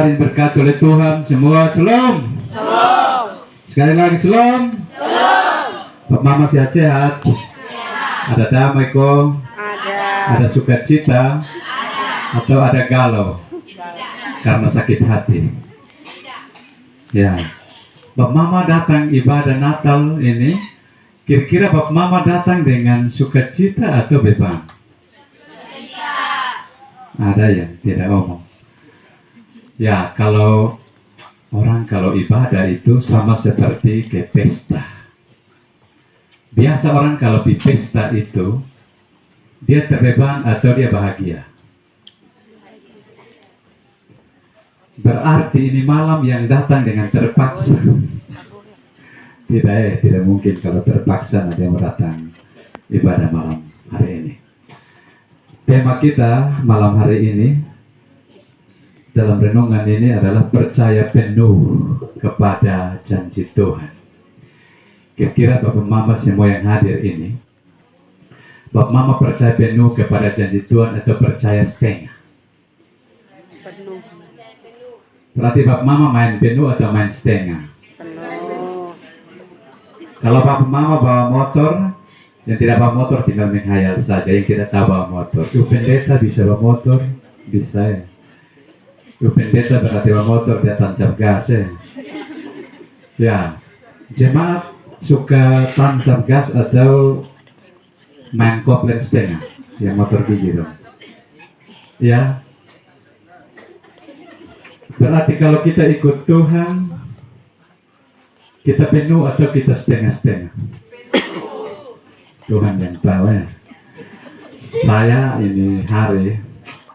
Berkat oleh Tuhan semua, shalom. Shalom. Sekali lagi shalom. Shalom. Pak Mama sehat-sehat. Ada damai kok. Ada sukacita. Atau ada galau karena sakit hati. Ya, Bapak Mama datang ibadah Natal ini. Kira-kira Bapak Mama datang dengan sukacita atau beban? Ada yang tidak omong. Ya, kalau ibadah itu sama seperti ke pesta. Biasa orang kalau di pesta itu, dia terbeban atau dia bahagia. Berarti ini malam yang datang dengan terpaksa. Tidak mungkin kalau terpaksa ada yang datang ibadah malam hari ini. Tema kita malam hari ini dalam renungan ini adalah percaya penuh kepada janji Tuhan. Kira-kira Bapak Mama semua yang hadir ini, Bapak Mama percaya penuh kepada janji Tuhan atau percaya setengah? Penuh. Berarti Bapak Mama main penuh atau main setengah? Penuh. Kalau Bapak Mama bawa motor, yang tidak bawa motor tinggal menghayal saja. Yang tidak tahu bawa motor, pendeta bisa bawa motor, bisa ya. Pendeta berarti bawa motor, dia tancap gas ya. Ya, jemaat suka tancap gas atau main kopling setengah, yang motor gigi dong. Ya, berarti kalau kita ikut Tuhan, kita penuh atau kita setengah-setengah? Tuhan yang tahu ya. Saya ini hari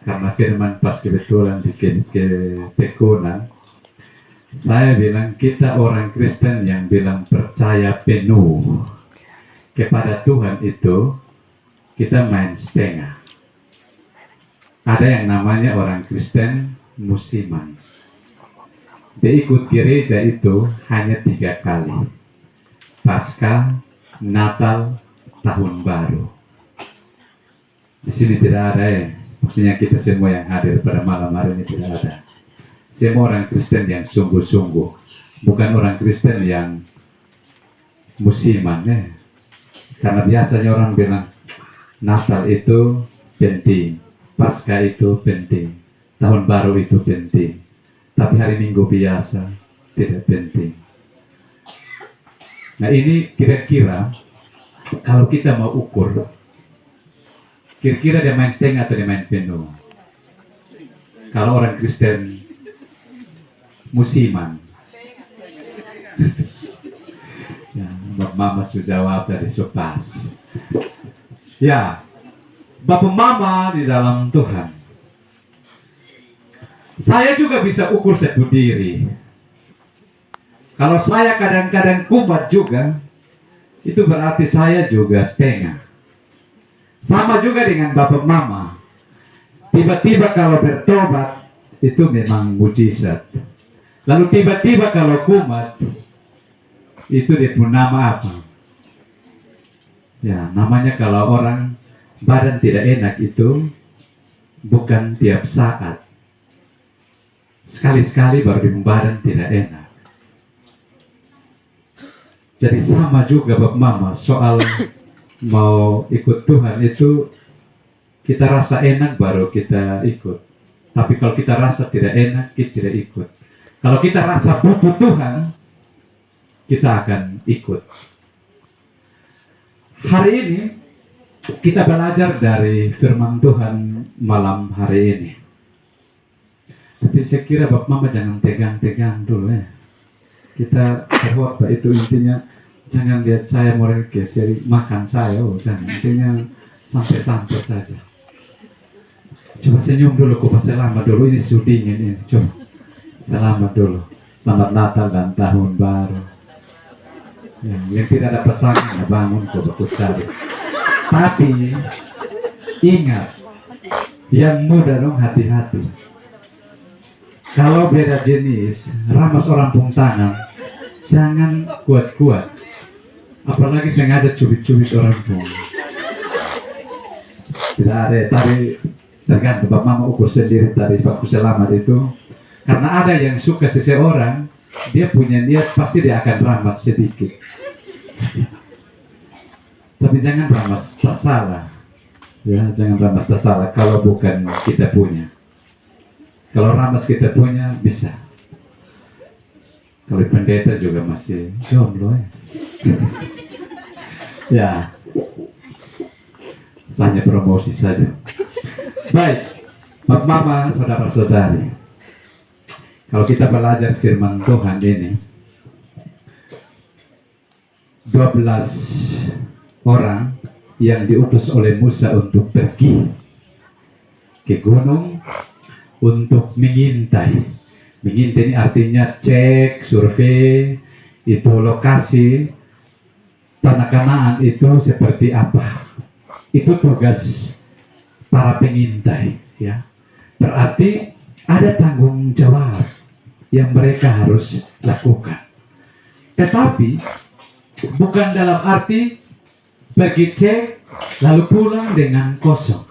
karena firman pas kebetulan bikin ketekunan, saya bilang kita orang Kristen yang bilang percaya penuh kepada Tuhan itu, kita main setengah. Ada yang namanya orang Kristen musiman. Dia ikut gereja itu hanya 3 kali. Paskah, Natal, Tahun Baru. Di sini tidak ada ya. Maksudnya kita semua yang hadir pada malam hari ini tidak ada. Semua orang Kristen yang sungguh-sungguh. Bukan orang Kristen yang musiman ya. Karena biasanya orang bilang Natal itu penting, Paskah itu penting, Tahun Baru itu penting. Tapi hari Minggu biasa tidak penting. Nah ini kira-kira kalau kita mau ukur, kira-kira dia main setengah atau dia main penuh? Kalau orang Kristen musiman. Ya, Bapak Mama sudah jawab dari sopas. Ya, Bapak Mama di dalam Tuhan. Saya juga bisa ukur satu diri. Kalau saya kadang-kadang kumat juga, itu berarti saya juga setengah. Sama juga dengan Bapak Mama. Tiba-tiba kalau bertobat, itu memang mujizat. Lalu tiba-tiba kalau kumat, itu dia pun nama apa? Ya, namanya kalau orang badan tidak enak itu bukan tiap saat. Sekali-sekali baru di badan tidak enak. Jadi sama juga Bapak Mama soal mau ikut Tuhan itu kita rasa enak baru kita ikut. Tapi kalau kita rasa tidak enak, kita tidak ikut. Kalau kita rasa butuh Tuhan, kita akan ikut. Hari ini kita belajar dari firman Tuhan malam hari ini. Tapi saya kira Bapak Mama jangan tegang-tegang dulu ya. Kita berkhotbah itu intinya jangan lihat saya mau geser makan saya, jangan. Intinya santai-santai saja. Coba senyum dulu, kok selamat dulu, ini syutingin ini. Coba selamat dulu, selamat Natal dan Tahun Baru. Ya, yang tidak ada pesannya bangun kok aku cari. Tapi ingat, yang muda dong hati-hati. Kalau beda jenis, ramas orang pung tangan, jangan kuat-kuat. Apalagi sengaja cubit-cubit orang pung. Tidak ada, tadi tergantung Bapak Mama ukur sendiri tadi waktu selamat itu Karena ada yang suka seseorang, dia punya niat pasti dia akan ramah sedikit. Tapi jangan ramah tak salah. Ya, jangan ramah tak salah kalau bukan kita punya. Kalau ramah kita punya bisa. Kalau pendeta juga masih jomblo ya. Ya, hanya promosi saja. Baik, Bapak Mama, saudara-saudari. Kalau kita belajar firman Tuhan ini, 12 orang yang diutus oleh Musa untuk pergi ke gunung untuk mengintai. Mengintai ini artinya cek, survei, itu lokasi tanah Kanaan itu seperti apa. Itu tugas para pengintai, ya. Berarti ada tanggung jawab yang mereka harus lakukan. Tetapi bukan dalam arti pergi cek lalu pulang dengan kosong.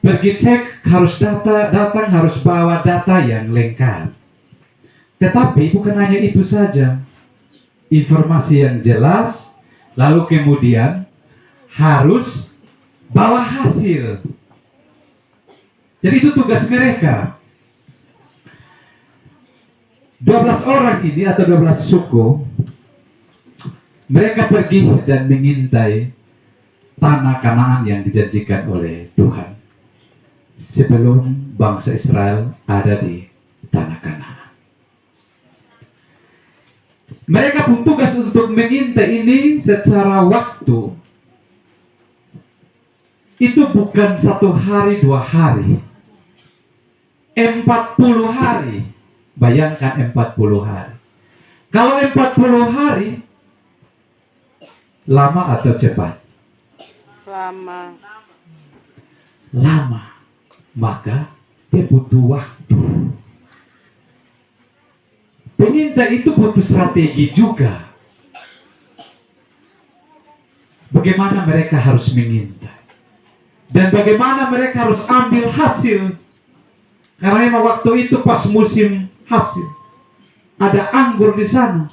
Pergi cek harus datang harus bawa data yang lengkap. Tetapi bukan hanya itu saja. Informasi yang jelas, lalu kemudian harus bawa hasil. Jadi itu tugas mereka. 12 orang ini atau 12 suku, mereka pergi dan mengintai tanah Kanaan yang dijanjikan oleh Tuhan sebelum bangsa Israel ada di tanah Kanaan. Mereka pun tugas untuk mengintai ini secara waktu. Itu bukan 1 hari 2 hari, 40 hari. Bayangkan 40 hari. Kalau 40 hari, lama atau cepat? Lama. Lama. Maka dia butuh waktu. Pengintai itu butuh strategi juga. Bagaimana mereka harus mengintai. Dan bagaimana mereka harus ambil hasil. Karena memang waktu itu pas musim hasil. Ada anggur di sana.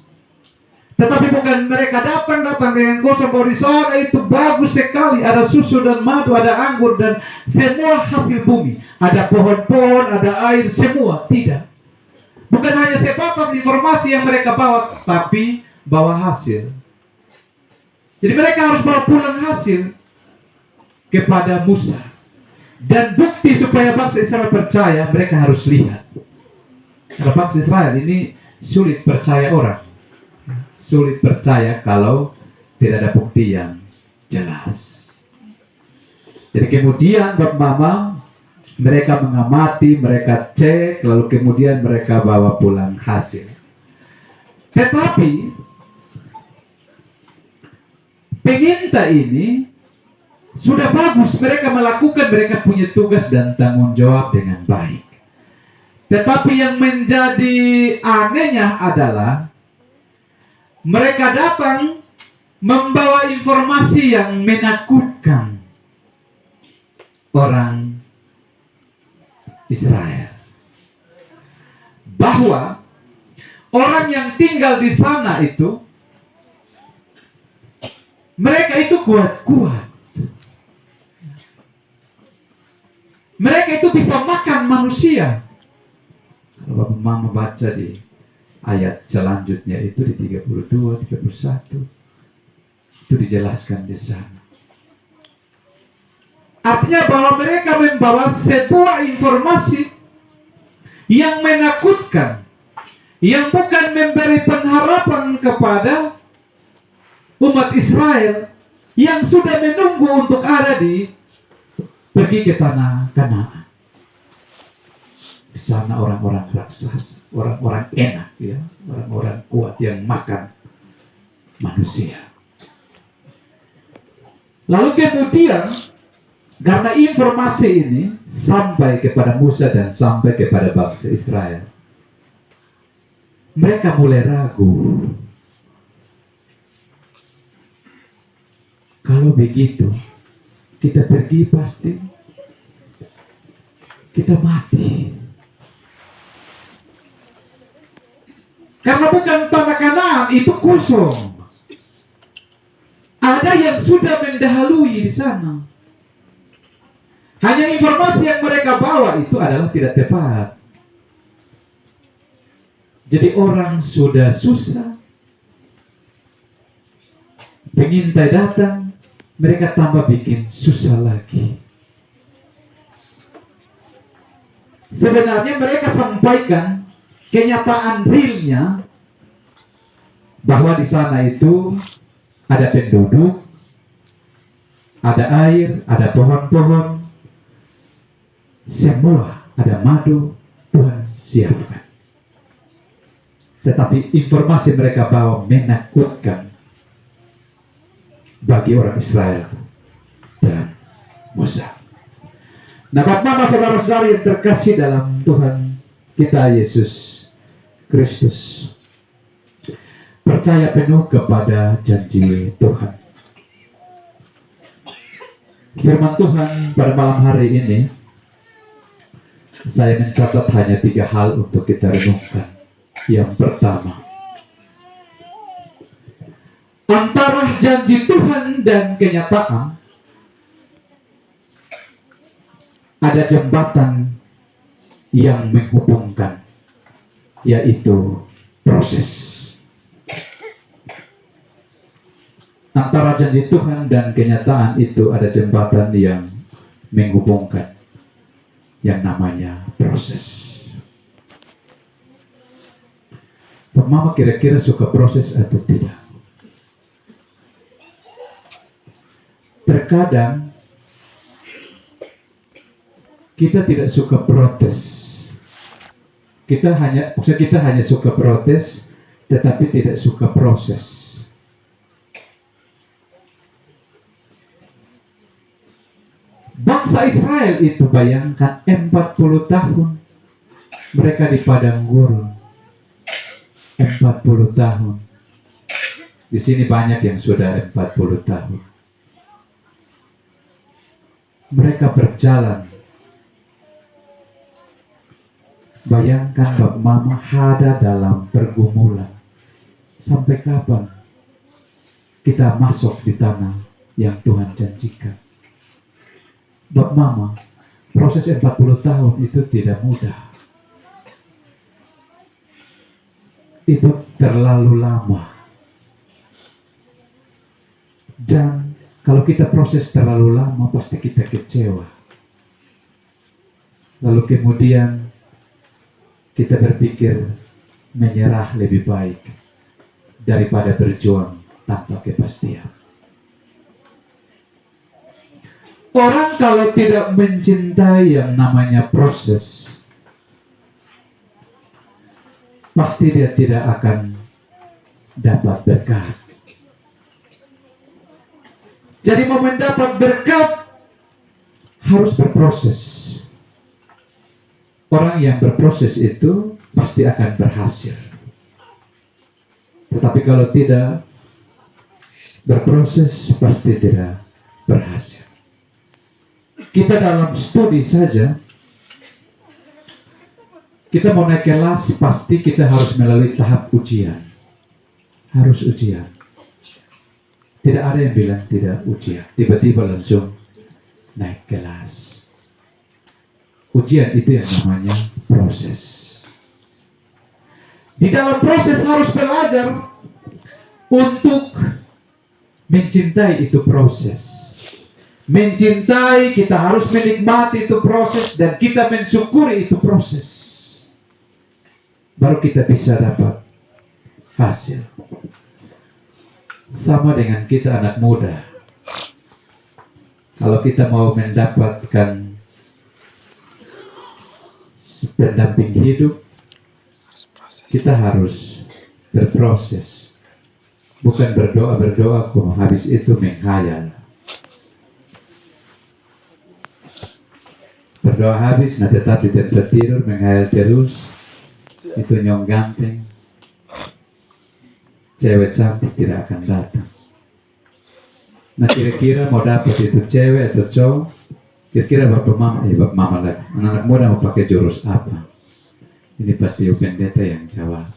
Tetapi bukan mereka datang dengan kosong bahwa di sana itu bagus sekali. Ada susu dan madu, ada anggur dan semua hasil bumi. Ada pohon-pohon, ada air, semua. Tidak. Bukan hanya sebatas informasi yang mereka bawa, tapi bawa hasil. Jadi mereka harus bawa pulang hasil kepada Musa. Dan bukti supaya bangsa Israel percaya, mereka harus lihat. Karena bangsa Israel ini sulit percaya orang. Sulit percaya kalau tidak ada bukti yang jelas. Jadi kemudian Bapak Mama, mereka mengamati, mereka cek, lalu kemudian mereka bawa pulang hasil. Tetapi pengintai ini sudah bagus, mereka melakukan, mereka punya tugas dan tanggung jawab dengan baik. Tetapi yang menjadi anehnya adalah mereka datang membawa informasi yang menakutkan orang Israel. Bahwa orang yang tinggal di sana itu, mereka itu kuat-kuat. Mereka itu bisa makan manusia. Kalau Bapak Mama baca di ayat selanjutnya itu di 32, 31. Itu dijelaskan di sana. Artinya bahwa mereka membawa sebuah informasi yang menakutkan. Yang bukan memberi pengharapan kepada umat Israel yang sudah menunggu untuk ada di pergi ke tanah Kanaan. Di sana orang-orang raksasa, orang-orang enak, ya, orang-orang kuat yang makan manusia. Lalu kemudian karena informasi ini sampai kepada Musa dan sampai kepada bangsa Israel, mereka mulai ragu. Kalau begitu, kita pergi pasti kita mati. Karena bukan tanah Kanaan, itu kosong. Ada yang sudah mendahului di sana. Hanya informasi yang mereka bawa itu adalah tidak tepat. Jadi orang sudah susah, pengintai datang, mereka tambah bikin susah lagi. Sebenarnya mereka sampaikan kenyataan realnya bahwa di sana itu ada penduduk, ada air, ada pohon-pohon, semua ada madu, Tuhan siapkan. Tetapi informasi mereka bawa menakutkan bagi orang Israel dan Musa. Nah, Bapak, saudara-saudara yang terkasih dalam Tuhan kita Yesus Kristus, percaya penuh kepada janji Tuhan. Firman Tuhan pada malam hari ini, saya mencatat hanya 3 hal untuk kita renungkan. Yang pertama, antara janji Tuhan dan kenyataan ada jembatan yang menghubungkan, yaitu proses. Antara janji Tuhan dan kenyataan itu ada jembatan yang menghubungkan, yang namanya proses. Mama kira-kira suka proses atau tidak? Terkadang kita tidak suka protes. Kita hanya suka protes, tetapi tidak suka proses. Bangsa Israel itu, bayangkan, 40 tahun mereka di padang gurun. 40 tahun. Di sini banyak yang sudah 40 tahun. Mereka berjalan. Bayangkan Bapak Mama ada dalam pergumulan. Sampai kapan kita masuk di tanah yang Tuhan janjikan? Bapak Mama, proses 40 tahun itu tidak mudah. Itu terlalu lama. Dan kalau kita proses terlalu lama, pasti kita kecewa. Lalu kemudian kita berpikir menyerah lebih baik daripada berjuang tanpa kepastian. Orang kalau tidak mencintai yang namanya proses, pasti dia tidak akan dapat berkat. Jadi mau mendapat berkat harus berproses. Orang yang berproses itu pasti akan berhasil. Tetapi kalau tidak berproses, pasti tidak berhasil. Kita dalam studi saja, kita mau naik kelas, pasti kita harus melalui tahap ujian. Harus ujian. Tidak ada yang bilang tidak ujian. Tiba-tiba langsung naik kelas. Ujian itu yang namanya proses. Di dalam proses harus belajar untuk mencintai itu proses. Mencintai, kita harus menikmati itu proses, dan kita mensyukuri itu proses. Baru kita bisa dapat hasil. Sama dengan kita anak muda. Kalau kita mau mendapatkan pendamping hidup, kita harus berproses. Bukan berdoa kok habis itu menghayal. Berdoa habis, nah tetapi tidak tidur, menghayal terus. Itu nyong ganteng, cewek cantik tidak akan datang. Nah kira-kira mau dapat itu cewek atau cowok, kira-kira bapak mama lagi, anak muda mau pakai jurus apa? Ini pasti pendeta yang jawab.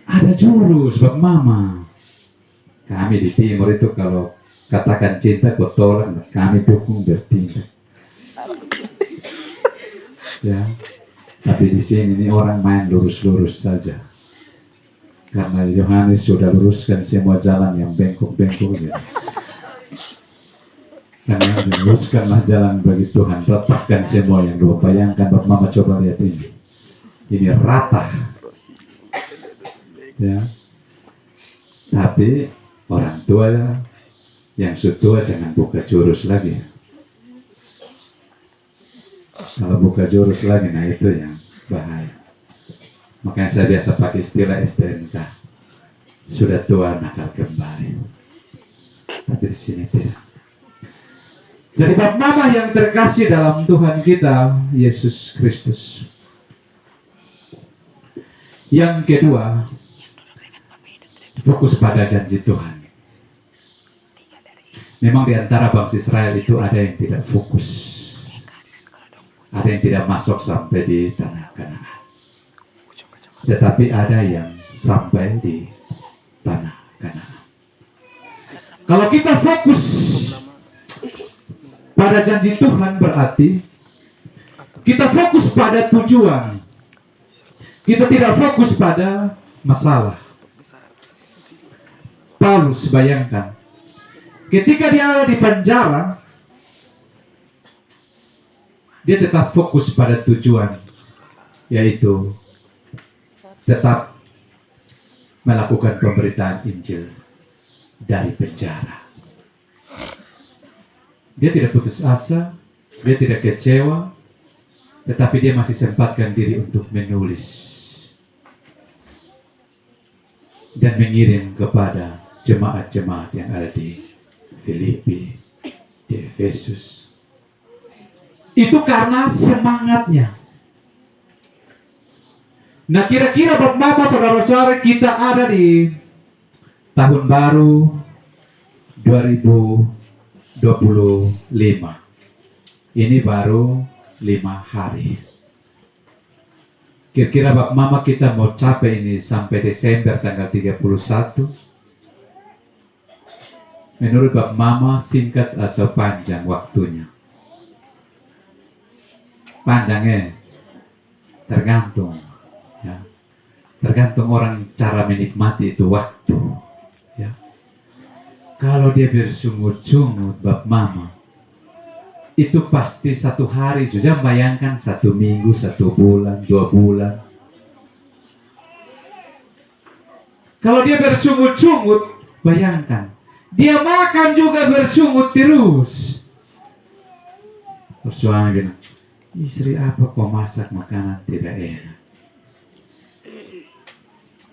Ada jurus Bab Mama. Kami di timur itu kalau katakan cinta kau tolak, kami dukung bertindak. Ya, tapi di sini ini orang main lurus-lurus saja. Karena Yohanes sudah luruskan semua jalan yang bengkok-bengkok. Ya. Karena luruskanlah jalan bagi Tuhan, letakkan semua yang dua. Bayangkan Bab Mama, coba lihat ini. Ini rata. Ya. Tapi orang tua yang sudah jangan buka jurus lagi. Kalau buka jurus lagi, nah itu yang bahaya. Makanya saya biasa pakai istilah STNK. Sudah tua nakal kembali. Tapi di sini tidak. Jadi Bab Mama yang terkasih dalam Tuhan kita Yesus Kristus. Yang kedua, fokus pada janji Tuhan. Memang di antara bangsa Israel itu ada yang tidak fokus. Ada yang tidak masuk sampai di tanah Kanaan. Tetapi ada yang sampai di tanah Kanaan. Kalau kita fokus pada janji Tuhan, berarti kita fokus pada tujuan. Kita tidak fokus pada masalah. Paulus, bayangkan, ketika dia ada di penjara, dia tetap fokus pada tujuan, yaitu tetap melakukan pemberitaan Injil dari penjara. Dia tidak putus asa, dia tidak kecewa, tetapi dia masih sempatkan diri untuk menulis dan mengirim kepada jemaat-jemaat yang ada di Filipi, di Efesus. Itu karena semangatnya. Nah, kira-kira Bab Mama, saudara-saudara, kita ada di tahun baru 2025. Ini baru 5 hari. Kira-kira Bab Mama kita mau capai ini sampai Desember tanggal 31. Menurut Bab Mama, singkat atau panjang waktunya? Panjangnya tergantung. Ya. Tergantung orang cara menikmati itu waktu. Ya. Kalau dia bersungut-sungut Bab Mama, itu pasti 1 hari juga. Bayangkan 1 minggu, 1 bulan, 2 bulan. Kalau dia bersungut-sungut, bayangkan dia makan juga bersungut terus. Terus suami bilang, istri apa kok masak makanan tidak enak?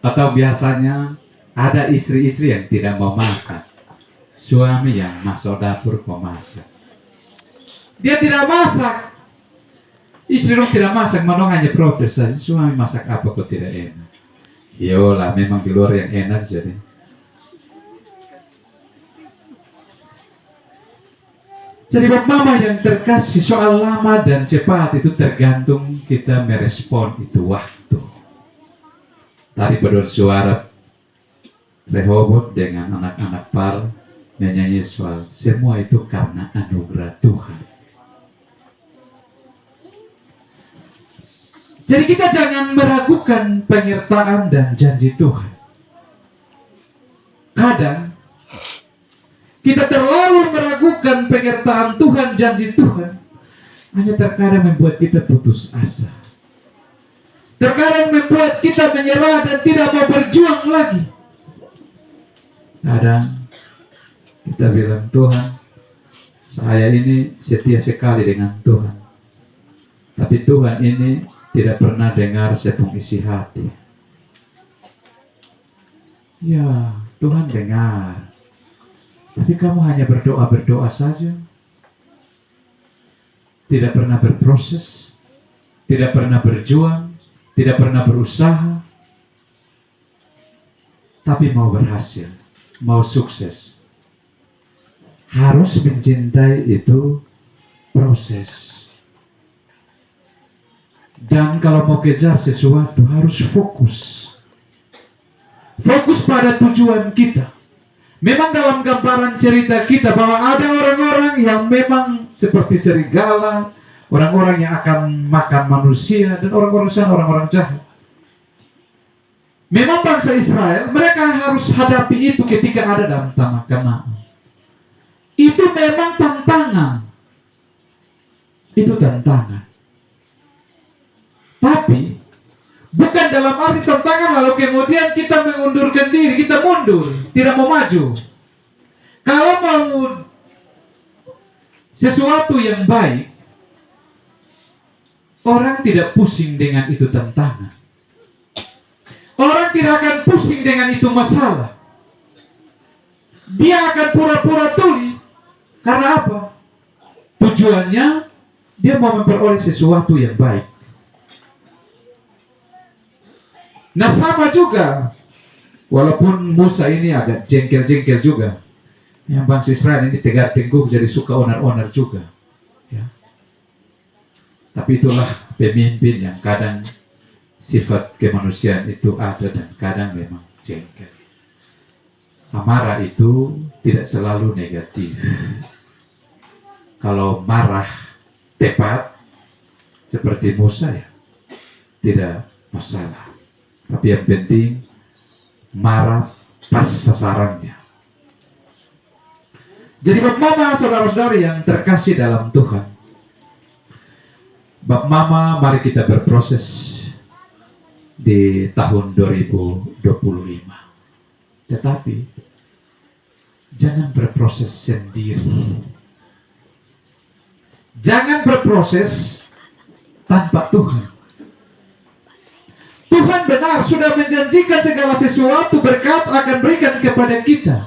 Atau biasanya ada istri-istri yang tidak mau masak, suami yang masuk dapur kok masak. Dia tidak masak, istri tidak masak, mana hanya protes saja. Suami masak apa kok tidak enak? Yolah, memang di luar yang enak jadi. Jadi Bab Mama yang terkasih, soal lama dan cepat itu tergantung kita merespon itu waktu. Tadi paduan suara Rehobot dengan anak-anak Par menyanyi soal semua itu karena anugerah Tuhan. Jadi kita jangan meragukan penyertaan dan janji Tuhan. Kadang kita terlalu meragukan penyertaan Tuhan, janji Tuhan, hanya terkadang membuat kita putus asa. Terkadang membuat kita menyerah dan tidak mau berjuang lagi. Kadang kita bilang, Tuhan, saya ini setia sekali dengan Tuhan. Tapi Tuhan ini tidak pernah dengar sepung isi hati. Ya, Tuhan dengar. Tapi kamu hanya berdoa-berdoa saja. Tidak pernah berproses. Tidak pernah berjuang. Tidak pernah berusaha. Tapi mau berhasil. Mau sukses. Harus mencintai itu proses. Dan kalau mau kejar sesuatu harus fokus. Fokus pada tujuan kita. Memang dalam gambaran cerita kita bahwa ada orang-orang yang memang seperti serigala, orang-orang yang akan makan manusia, dan orang-orang sana orang-orang jahat. Memang bangsa Israel, mereka harus hadapi itu ketika ada dalam tanah Kanaan. Itu memang tantangan. Itu tantangan. Tapi bukan dalam arti tantangan lalu kemudian kita mengundurkan diri, kita mundur, tidak mau maju. Kalau mau sesuatu yang baik, orang tidak pusing dengan itu tantangan. Orang tidak akan pusing dengan itu masalah. Dia akan pura-pura tuli. Karena apa? Tujuannya dia mau memperoleh sesuatu yang baik. Nah sama juga, walaupun Musa ini agak jengkel-jengkel juga, yang bangsa Israel ini tegar tengkuk jadi suka onar-onar juga, ya. Tapi itulah pemimpin yang kadang sifat kemanusiaan itu ada dan kadang memang jengkel. Amarah itu tidak selalu negatif. Kalau marah tepat seperti Musa ya tidak masalah. Tapi yang penting marah pas sasarannya. Jadi Bap Mama, saudara-saudari yang terkasih dalam Tuhan, Bap Mama, mari kita berproses di tahun 2025. Tetapi jangan berproses sendiri. Jangan berproses tanpa Tuhan. Tuhan benar sudah menjanjikan segala sesuatu berkat akan berikan kepada kita.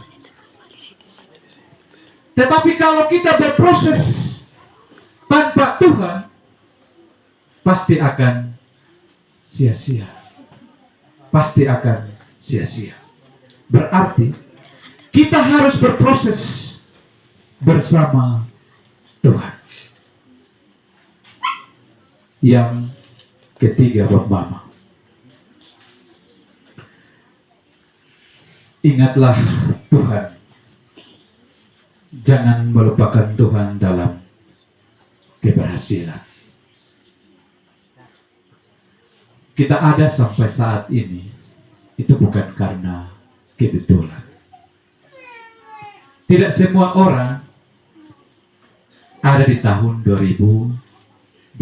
Tetapi kalau kita berproses tanpa Tuhan, pasti akan sia-sia. Pasti akan sia-sia. Berarti kita harus berproses bersama Tuhan. Yang ketiga, Bap Mama, ingatlah Tuhan. Jangan melupakan Tuhan dalam keberhasilan. Kita ada sampai saat ini, itu bukan karena kebetulan. Tidak semua orang ada di tahun 2025.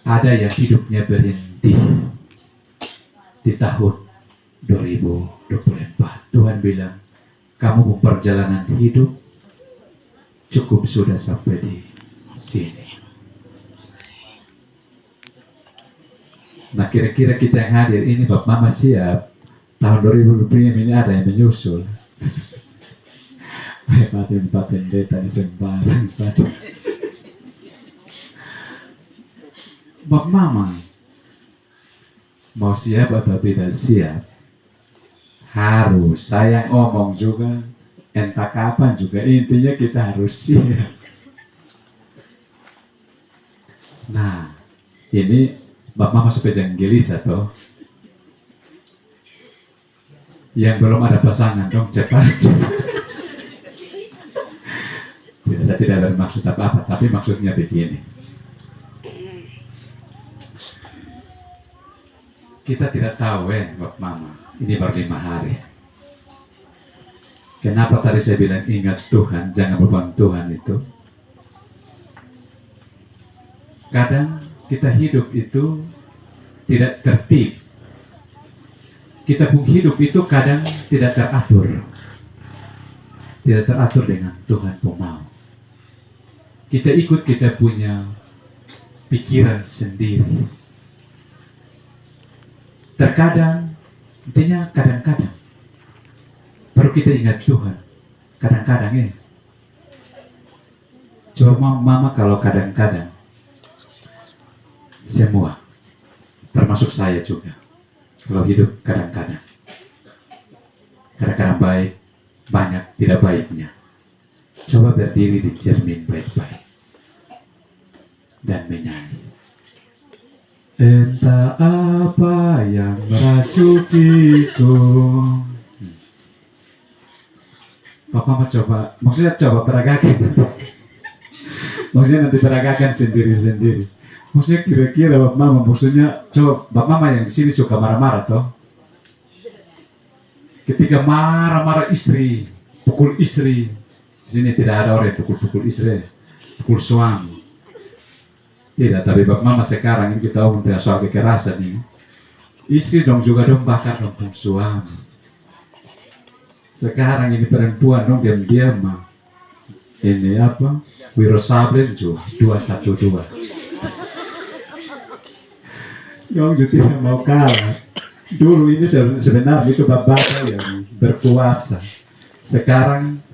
Ada yang hidupnya berhenti di tahun 2024. Tuhan bilang, kamu perjalanan hidup cukup sudah sampai di sini. Nah kira-kira kita yang hadir ini, Bap Mama siap tahun 2025 ini ada yang menyusul. Paten-paten data ini sembarang saja. Bap Mama mau siap atau tidak siap, harus saya ngomong juga, entah kapan juga, intinya kita harus siap. Nah ini Bap Mama sepejang gelisah toh, yang belum ada pasangan dong cepat. Saya tidak bermaksud apa-apa, tapi maksudnya begini. Kita tidak tahu Bap Mama, ini baru 5 hari. Kenapa tadi saya bilang ingat Tuhan, jangan lupa Tuhan itu? Kadang kita hidup itu tidak tertib. Kita pun hidup itu kadang tidak teratur. Tidak teratur dengan Tuhan pun mau. Kita ikut kita punya pikiran sendiri. Terkadang, intinya kadang-kadang baru kita ingat Tuhan. Kadang-kadang Coba Mama kalau kadang-kadang, semua, termasuk saya juga, kalau hidup kadang-kadang baik, banyak tidak baiknya. Coba berdiri di cermin baik-baik. dan menyanyi. Entah apa yang merasukiku. Bapak mau coba, maksudnya coba peragakan. Maksudnya nanti peragakan sendiri-sendiri. Maksudnya kira-kira Bapak Mama, maksudnya coba Bapak Mama yang di sini suka marah-marah toh. Ketika marah-marah istri, pukul istri. Di sini tidak ada orang yang pukul-pukul istri, pukul suami. Tidak, tapi Bapak Mama sekarang ini kita omong tentang soal kekerasan ini. Istri dong juga dong bakar dong suami. Sekarang ini perempuan dong diam-diam mah. Ini apa? Wiro Sableng 212. Dong juga tidak mau kalah. Dulu ini sebenarnya itu bapak yang berkuasa. Sekarang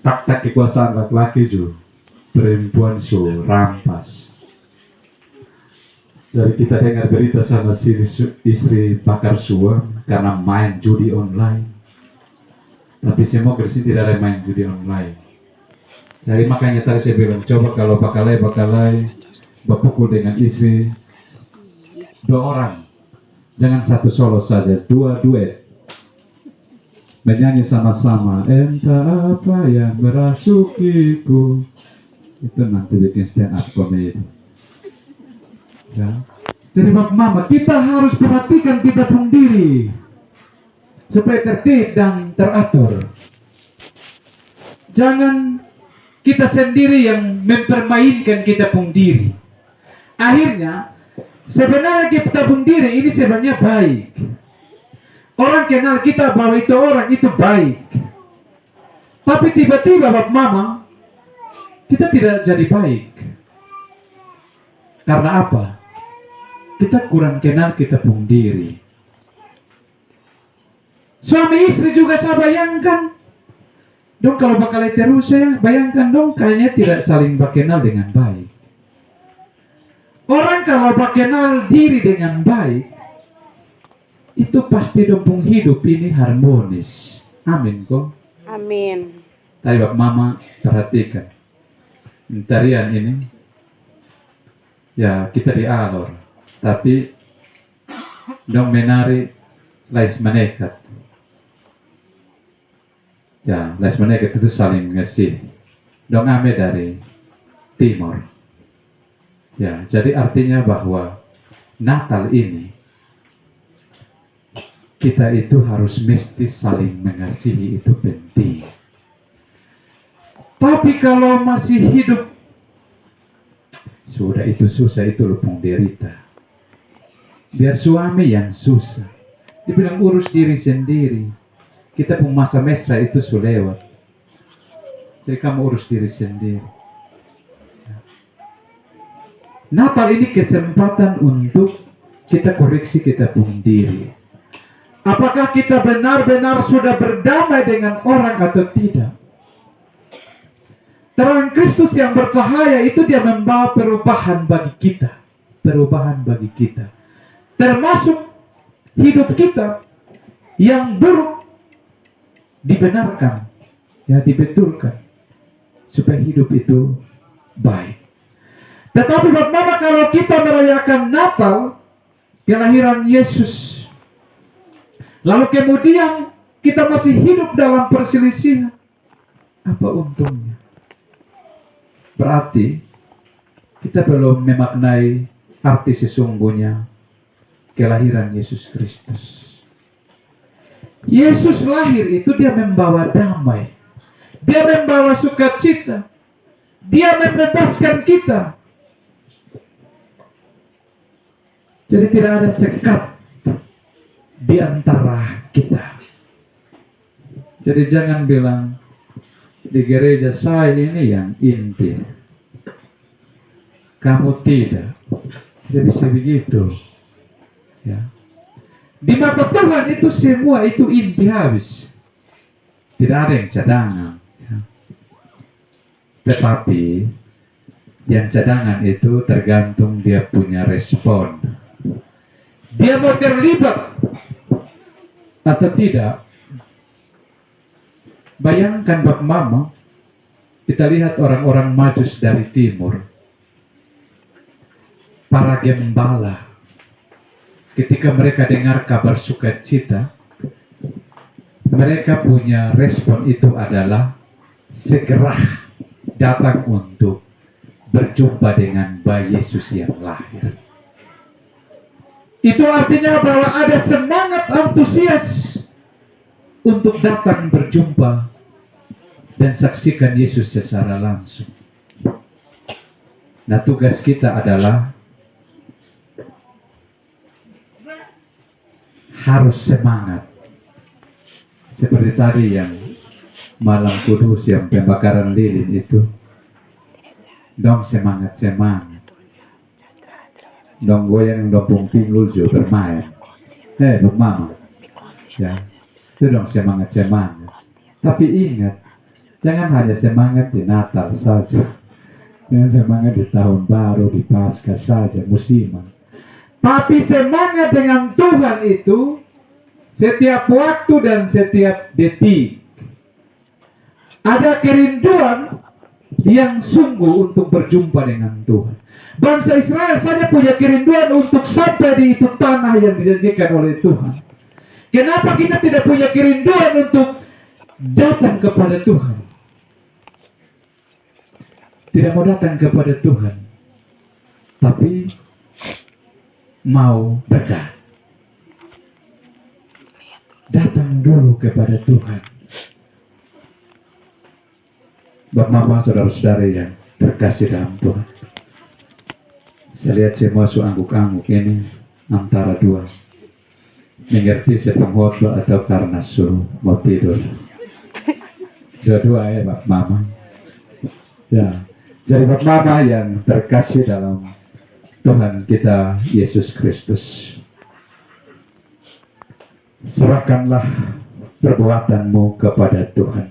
tak kekuasaan laki-laki juga. Perempuan su rampas. Jadi kita dengar berita sama si istri bakar suami karena main judi online. Tapi semua Kristen tidak ada main judi online. Jadi makanya tadi saya bilang coba kalau bakalai berpukul dengan istri 2 orang, jangan 1 solo saja, 2 duet menyanyi sama-sama. Entah apa yang merasukiku, itu nanti bikin stand up comedy. Ya. Jadi Bapak Mama, kita harus perhatikan kita sendiri supaya tertib dan teratur. Jangan kita sendiri yang mempermainkan kita pun diri. Akhirnya sebenarnya kita pun diri ini sebenarnya baik. Orang kenal kita bahwa itu orang itu baik. Tapi tiba-tiba Bapak Mama, kita tidak jadi baik. Karena apa? Kita kurang kenal kita pun diri. Suami istri juga saya bayangkan. Dong kalau bakal terus saya bayangkan dong kayaknya tidak saling berkenal dengan baik. Orang kalau berkenal diri dengan baik, itu pasti dong pun hidup ini harmonis. Amin kok. Amin. Tadi Bapak Mama perhatikan. Tarian ini. Ya kita di alor. Tapi dong menari lais menekat. Ya, lais menekat itu saling ngasih. Dong ame dari timur. Ya, jadi artinya bahwa Natal ini kita itu harus mesti saling mengasihi, itu penting. Tapi kalau masih hidup sudah itu susah, itu lupung derita. Biar suami yang susah. Dibilang urus diri sendiri. Kita pun masa mesra itu sudah lewat. Jadi kamu urus diri sendiri. Natal ini kesempatan untuk kita koreksi kita pun diri. Apakah kita benar-benar sudah berdamai dengan orang atau tidak? Terang Kristus yang bercahaya itu dia membawa perubahan bagi kita. Perubahan bagi kita. Termasuk hidup kita yang buruk dibenarkan, ya dibetulkan supaya hidup itu baik. Tetapi Bapak Mama, kalau kita merayakan Natal, kelahiran Yesus, lalu kemudian kita masih hidup dalam perselisihan, apa untungnya? Berarti kita belum memaknai arti sesungguhnya kelahiran Yesus Kristus. Yesus lahir itu dia membawa damai. Dia membawa sukacita. Dia membebaskan kita. Jadi tidak ada sekat di antara kita. Jadi jangan bilang di gereja saya ini yang inti. Kamu tidak. Tidak bisa begitu. Ya. Di mata Tuhan itu semua itu inti habis. Tidak ada yang cadangan. Ya. Tetapi yang cadangan itu tergantung dia punya respon. Dia mau terlibat atau tidak. Bayangkan Bapak Mama, kita lihat orang-orang Majus dari timur. para gembala ketika mereka dengar kabar sukacita, mereka punya respon itu adalah segera datang untuk berjumpa dengan bayi Yesus yang lahir. Itu artinya bahwa ada semangat antusias untuk datang berjumpa dan saksikan Yesus secara langsung. Nah, tugas kita adalah harus semangat. Seperti tadi yang malam kudus yang pembakaran lilin itu. Dong semangat. Dong goyang, dong pungping lucu bermain. Mama. Ya, itu dong semangat. Tapi ingat, jangan hanya semangat di Natal saja. Jangan semangat di tahun baru, di Paskah saja, musiman. Tapi semangat dengan Tuhan itu setiap waktu dan setiap detik. Ada kerinduan yang sungguh untuk berjumpa dengan Tuhan. Bangsa Israel saja punya kerinduan untuk sampai di itu tanah yang dijanjikan oleh Tuhan. Kenapa kita tidak punya kerinduan untuk datang kepada Tuhan? Tidak mau datang kepada Tuhan, tapi mau berkat. Datang dulu kepada Tuhan. Bapak-bapak, saudara-saudari yang terkasih dalam Tuhan, saya lihat semua angguk-angguk ini antara dua, mengerti sedang khotbah atau karena suruh mau tidur. Dua-dua ya Bapak Mama. Ya, jadi Bapak Mama yang terkasih dalam Tuhan kita Yesus Kristus, serahkanlah perbuatanmu kepada Tuhan,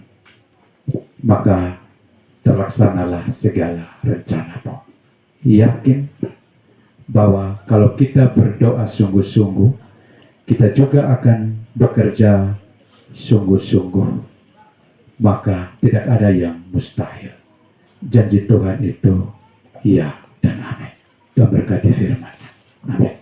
maka terlaksanalah segala rencanamu. Yakin bahwa kalau kita berdoa sungguh-sungguh, kita juga akan bekerja sungguh-sungguh, maka tidak ada yang mustahil. Janji Tuhan itu iya dan amin. Tuhan berkati firman. Amin.